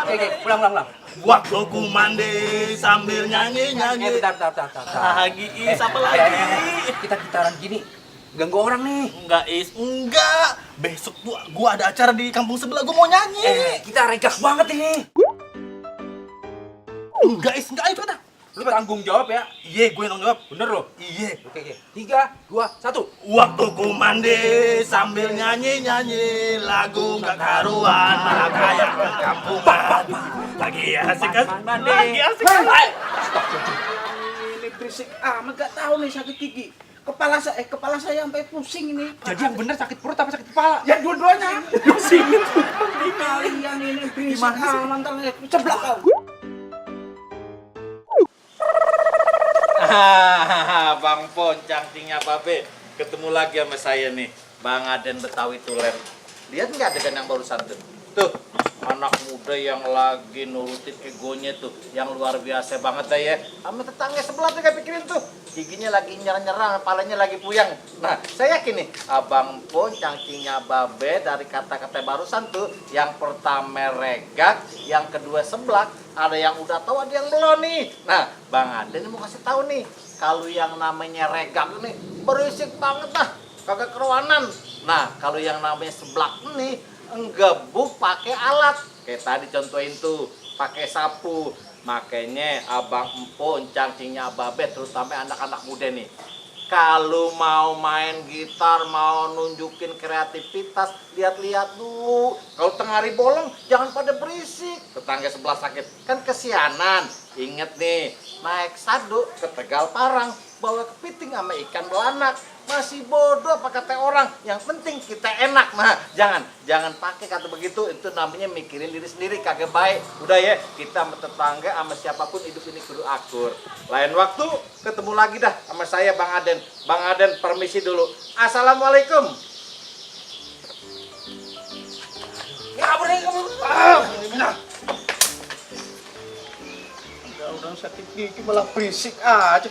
Oke, ulang. Waktu ku mandi sambil nyanyi. Bentar. Lagi Is, apa lagi? Kita gitaran gini, ganggu orang nih. Enggak. Besok gua ada acara di kampung sebelah, gua mau nyanyi. Kita regak banget ini. Enggak itu dah. Lu tanggung jawab ya. Iya, gue yang tanggung jawab. Bener loh. Iya. Oke. 3, 2, 1. Waktu ku mandi sambil nyanyi lagu gak karuan malah kayak ke kampungan. Lagi asik kan? Lagi asik kan? Ini berisik amat, gak tahu nih sakit gigi. Kepala saya sampai pusing ini. Jadi yang bener sakit perut apa sakit kepala? Ya dua-duanya. Pusing itu. Kalian ini berisik amat, ntar ceblak kau. Bang Pon, cangcingnya Babe, ketemu lagi sama saya nih, Bang Aden Betawi Tulen. Lihat nggak adegan yang barusan tuh? Tuh, anak muda yang lagi nurutin egonya tuh, yang luar biasa banget dah ya. Sama tetangga sebelah tuh kayak pikirin tuh, giginya lagi nyerang-nyerang, kepalanya lagi puyang. Nah, saya yakin nih, Abang Pon, cangcingnya Babe dari kata-kata barusan tuh, yang pertama regak, yang kedua seblak, ada yang udah tahu, ada yang belum nih. Nah, Bang Aden mau kasih tahu nih, kalau yang namanya regak nih berisik banget dah, kagak keruanan. Nah, kalau yang namanya seblak nih ngebuk pakai alat. Kayak tadi contohin tuh, pakai sapu. Makanya Abang Empon, cangcingnya Babe, terutama anak-anak muda nih, kalau mau main gitar, mau nunjukin kreativitas, lihat-lihat dulu. Kalau tengah hari bolong, jangan pada berisik. Tetangga sebelah sakit, kan kesianan. Ingat nih, naik sadu ke Tegal Parang, bawa kepiting sama ikan belanak. Masih bodoh apa kata orang, yang penting kita enak. Nah, jangan pakai kata begitu, itu namanya mikirin diri sendiri, kagak baik. Udah ya, kita sama tetangga, sama siapapun hidup ini kudu akur. Lain waktu, ketemu lagi dah sama saya Bang Aden. Bang Aden permisi dulu. Assalamualaikum. Ya boleh kamu. Udah sakit gigi malah berisik aja.